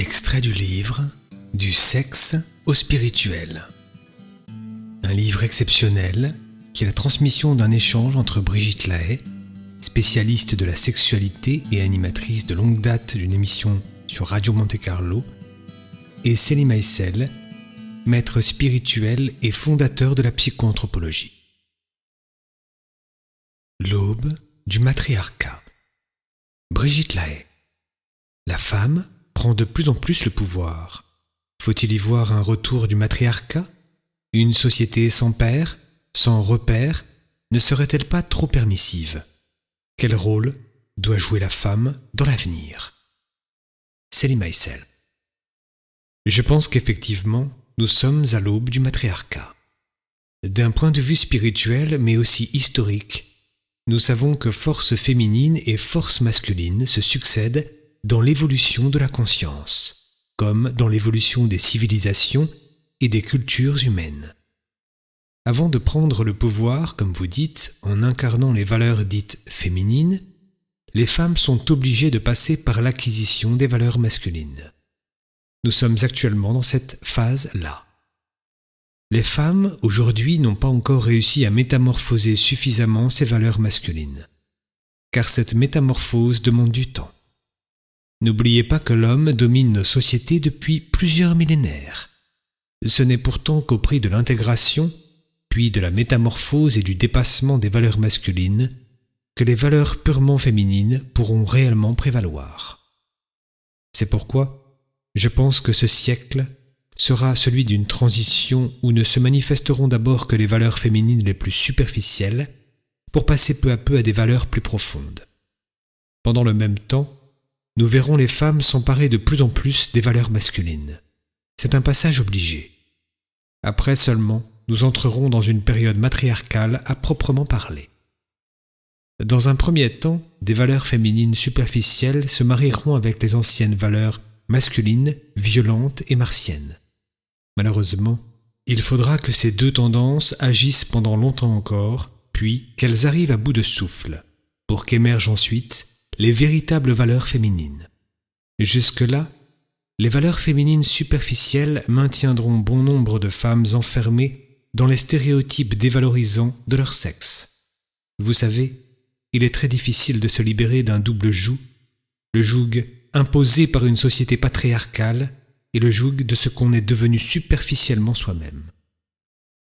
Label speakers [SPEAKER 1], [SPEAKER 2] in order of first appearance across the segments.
[SPEAKER 1] Extrait du livre « Du sexe au spirituel ». Un livre exceptionnel qui est la transmission d'un échange entre Brigitte Lahaie, spécialiste de la sexualité et animatrice de longue date d'une émission sur Radio Monte-Carlo, et Selim Aïssel, maître spirituel et fondateur de la psychoanthropologie. L'aube du matriarcat. Brigitte Lahaie. La femme prend de plus en plus le pouvoir. Faut-il y voir un retour du matriarcat ? Une société sans père, sans repère, ne serait-elle pas trop permissive ? Quel rôle doit jouer la femme dans l'avenir ? Selim Aïssel. Je pense qu'effectivement, nous sommes à l'aube du matriarcat. D'un point de vue spirituel, mais aussi historique, nous savons que force féminine et force masculine se succèdent dans l'évolution de la conscience, comme dans l'évolution des civilisations et des cultures humaines. Avant de prendre le pouvoir, comme vous dites, en incarnant les valeurs dites féminines, les femmes sont obligées de passer par l'acquisition des valeurs masculines. Nous sommes actuellement dans cette phase-là. Les femmes, aujourd'hui, n'ont pas encore réussi à métamorphoser suffisamment ces valeurs masculines, car cette métamorphose demande du temps. N'oubliez pas que l'homme domine nos sociétés depuis plusieurs millénaires. Ce n'est pourtant qu'au prix de l'intégration, puis de la métamorphose et du dépassement des valeurs masculines, que les valeurs purement féminines pourront réellement prévaloir. C'est pourquoi je pense que ce siècle sera celui d'une transition où ne se manifesteront d'abord que les valeurs féminines les plus superficielles, pour passer peu à peu à des valeurs plus profondes. Pendant le même temps, nous verrons les femmes s'emparer de plus en plus des valeurs masculines. C'est un passage obligé. Après seulement, nous entrerons dans une période matriarcale à proprement parler. Dans un premier temps, des valeurs féminines superficielles se marieront avec les anciennes valeurs masculines, violentes et martiennes. Malheureusement, il faudra que ces deux tendances agissent pendant longtemps encore, puis qu'elles arrivent à bout de souffle, pour qu'émergent ensuite les véritables valeurs féminines. Jusque-là, les valeurs féminines superficielles maintiendront bon nombre de femmes enfermées dans les stéréotypes dévalorisants de leur sexe. Vous savez, il est très difficile de se libérer d'un double joug, le joug imposé par une société patriarcale et le joug de ce qu'on est devenu superficiellement soi-même.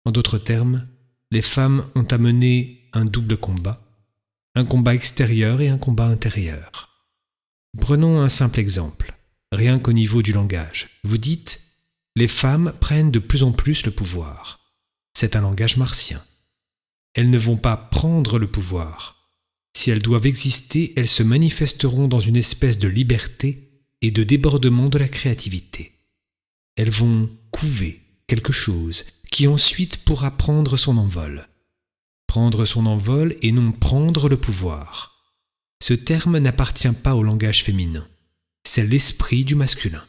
[SPEAKER 1] En d'autres termes, les femmes ont à mener un double combat, un combat extérieur et un combat intérieur. Prenons un simple exemple, rien qu'au niveau du langage. Vous dites « les femmes prennent de plus en plus le pouvoir ». C'est un langage martien. Elles ne vont pas prendre le pouvoir. Si elles doivent exister, elles se manifesteront dans une espèce de liberté et de débordement de la créativité. Elles vont couver quelque chose qui ensuite pourra prendre son envol. Prendre son envol et non prendre le pouvoir. Ce terme n'appartient pas au langage féminin. C'est l'esprit du masculin.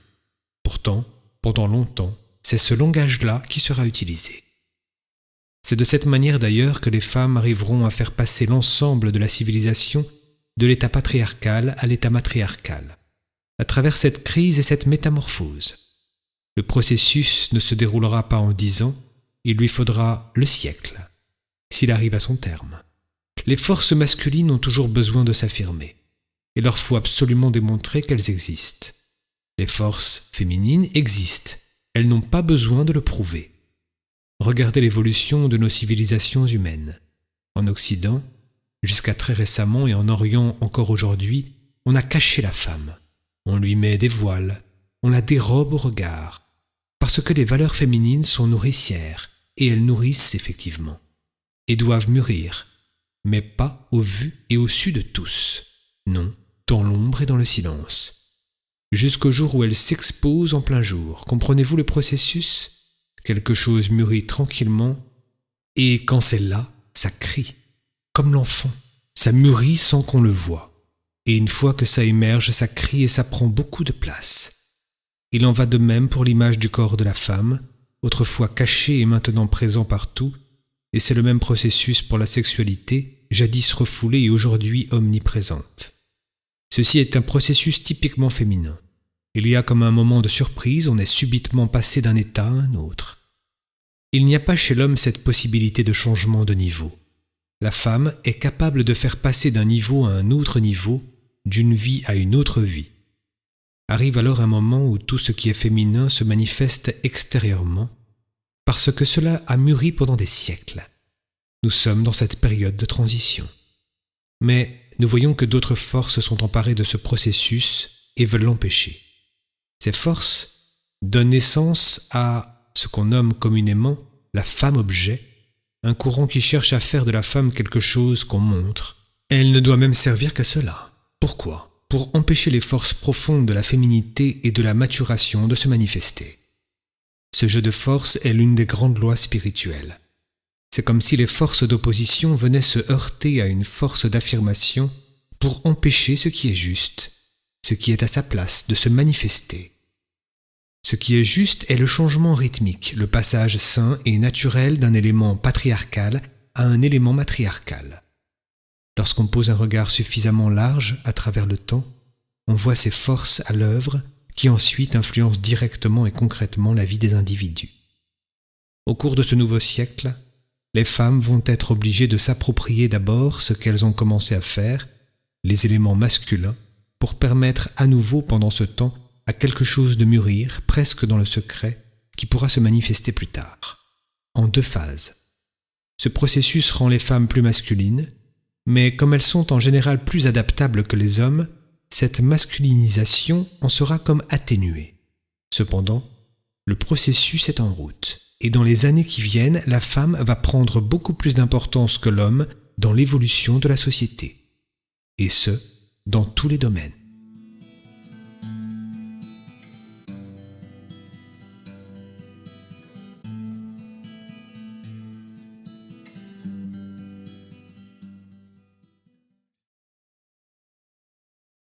[SPEAKER 1] Pourtant, pendant longtemps, c'est ce langage-là qui sera utilisé. C'est de cette manière d'ailleurs que les femmes arriveront à faire passer l'ensemble de la civilisation de l'état patriarcal à l'état matriarcal, à travers cette crise et cette métamorphose. Le processus ne se déroulera pas en 10 ans, il lui faudra le siècle, s'il arrive à son terme. Les forces masculines ont toujours besoin de s'affirmer. Il leur faut absolument démontrer qu'elles existent. Les forces féminines existent, elles n'ont pas besoin de le prouver. Regardez l'évolution de nos civilisations humaines. En Occident, jusqu'à très récemment et en Orient encore aujourd'hui, on a caché la femme. On lui met des voiles, on la dérobe au regard, parce que les valeurs féminines sont nourricières, et elles nourrissent effectivement, et doivent mûrir, mais pas au vu et au su de tous, non, dans l'ombre et dans le silence, jusqu'au jour où elles s'exposent en plein jour. Comprenez-vous le processus ? Quelque chose mûrit tranquillement, et quand c'est là, ça crie, comme l'enfant, ça mûrit sans qu'on le voie, et une fois que ça émerge, ça crie et ça prend beaucoup de place. Il en va de même pour l'image du corps de la femme, autrefois caché et maintenant présent partout, et c'est le même processus pour la sexualité, jadis refoulée et aujourd'hui omniprésente. Ceci est un processus typiquement féminin, Il y a comme un moment de surprise, on est subitement passé d'un état à un autre. Il n'y a pas chez l'homme cette possibilité de changement de niveau. La femme est capable de faire passer d'un niveau à un autre niveau, d'une vie à une autre vie. Arrive alors un moment où tout ce qui est féminin se manifeste extérieurement, parce que cela a mûri pendant des siècles. Nous sommes dans cette période de transition. Mais nous voyons que d'autres forces sont emparées de ce processus et veulent l'empêcher. Ces forces donnent naissance à ce qu'on nomme communément la femme-objet, un courant qui cherche à faire de la femme quelque chose qu'on montre. Elle ne doit même servir qu'à cela. Pourquoi ? Pour empêcher les forces profondes de la féminité et de la maturation de se manifester. Ce jeu de force est l'une des grandes lois spirituelles. C'est comme si les forces d'opposition venaient se heurter à une force d'affirmation pour empêcher ce qui est juste, ce qui est à sa place, de se manifester. Ce qui est juste est le changement rythmique, le passage sain et naturel d'un élément patriarcal à un élément matriarcal. Lorsqu'on pose un regard suffisamment large à travers le temps, on voit ces forces à l'œuvre qui ensuite influencent directement et concrètement la vie des individus. Au cours de ce nouveau siècle, les femmes vont être obligées de s'approprier d'abord ce qu'elles ont commencé à faire, les éléments masculins, pour permettre à nouveau pendant ce temps à quelque chose de mûrir, presque dans le secret, qui pourra se manifester plus tard, en 2 phases. Ce processus rend les femmes plus masculines, mais comme elles sont en général plus adaptables que les hommes, cette masculinisation en sera comme atténuée. Cependant, le processus est en route, et dans les années qui viennent, la femme va prendre beaucoup plus d'importance que l'homme dans l'évolution de la société, et ce, dans tous les domaines.